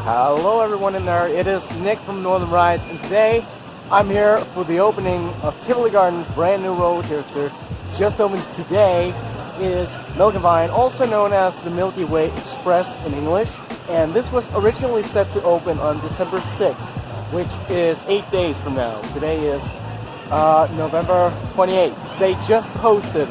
Hello everyone in there, it is Nick from Northern Rides, and today I'm here for the opening of Tivoli Gardens' brand new roller coaster. Just opened today is Mælkevejen, also known as the Milkyway Express in English. And this was originally set to open on December 6th, which is 8 days from now. Today is November 28th. They just posted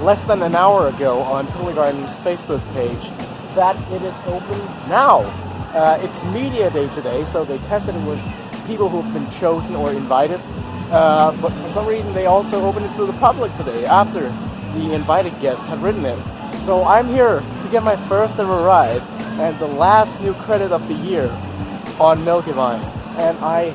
less than an hour ago on Tivoli Gardens' Facebook page that it is open now. It's media day today, so they tested it with people who have been chosen or invited. But for some reason, they also opened it to the public today after the invited guests had ridden it. So I'm here to get my first ever ride and the last new credit of the year on Mælkevejen. And I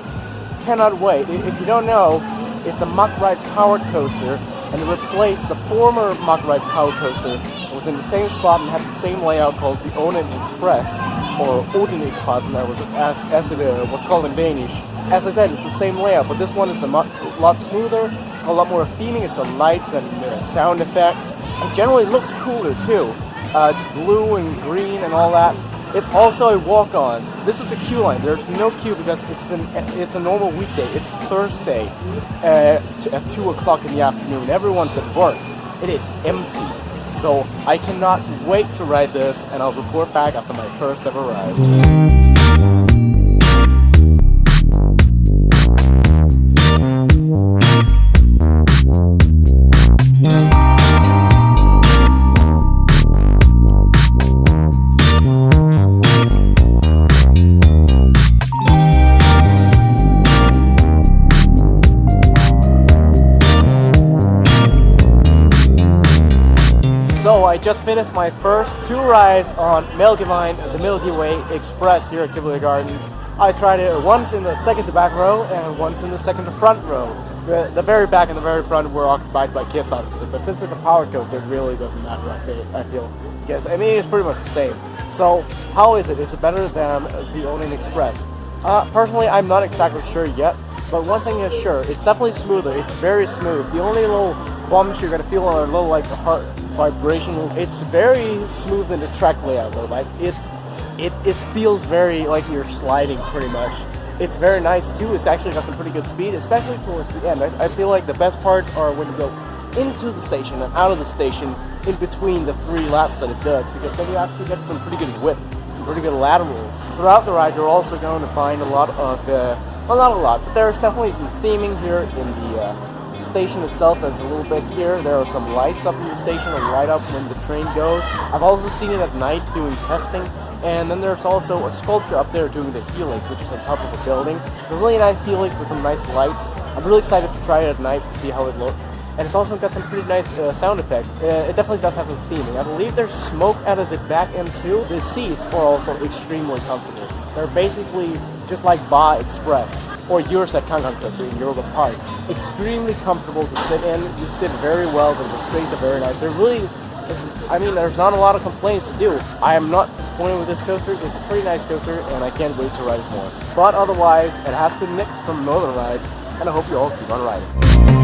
cannot wait. If you don't know, it's a MACK Rides powered coaster, and it replaced the former MACK Rides powered coaster. It was in the same spot and had the same layout called the Odin Express, or Odin Express, and that was as it was called in Danish. As I said, it's the same layout, but this one is a lot smoother. It's got a lot more theming. It's got lights and sound effects. It generally looks cooler too. It's blue and green and all that. It's also a walk-on. This is a queue line. There's no queue because it's a normal weekday. It's Thursday at 2 o'clock in the afternoon. Everyone's at work. It is empty. So I cannot wait to ride this, and I'll report back after my first ever ride. So I just finished my first 2 rides on Mælkevejen, the Milkyway Express here at Tivoli Gardens. I tried it once in the second to back row and once in the second to front row. The very back and the very front were occupied by kids, obviously, but since it's a powered coaster, it really doesn't matter, I feel. Yes, I mean, it's pretty much the same. So how is it? Is it better than the Odin Express? Personally, I'm not exactly sure yet, but one thing is sure, it's definitely smoother. It's very smooth. The only little bumps you're gonna feel are a little like the heart vibration. It's very smooth in the track layout though. Like it feels very like you're sliding pretty much. It's very nice too. It's actually got some pretty good speed, especially towards the end. I feel like the best parts are when you go into the station and out of the station in between the 3 laps that it does, because then you actually get some pretty good width, some pretty good laterals. Throughout the ride, you're also going to find a lot of, well, not a lot, but there's definitely some theming here in the station itself. There's a little bit here. There are some lights up in the station that light up when the train goes. I've also seen it at night doing testing. And then there's also a sculpture up there doing the helix, which is on top of the building. It's a really nice helix with some nice lights. I'm really excited to try it at night to see how it looks. And it's also got some pretty nice sound effects. It definitely does have some theming. I believe there's smoke out of the back end too. The seats are also extremely comfortable. They're basically just like MACK Express or yours at Quincas in Europa Park. Extremely comfortable to sit in. You sit very well. The restraints are very nice. They're really, I mean, there's not a lot of complaints to do. I am not disappointed with this coaster. It's a pretty nice coaster, and I can't wait to ride it more. But otherwise, it has been Nick from Northern Rides, and I hope you all keep on riding.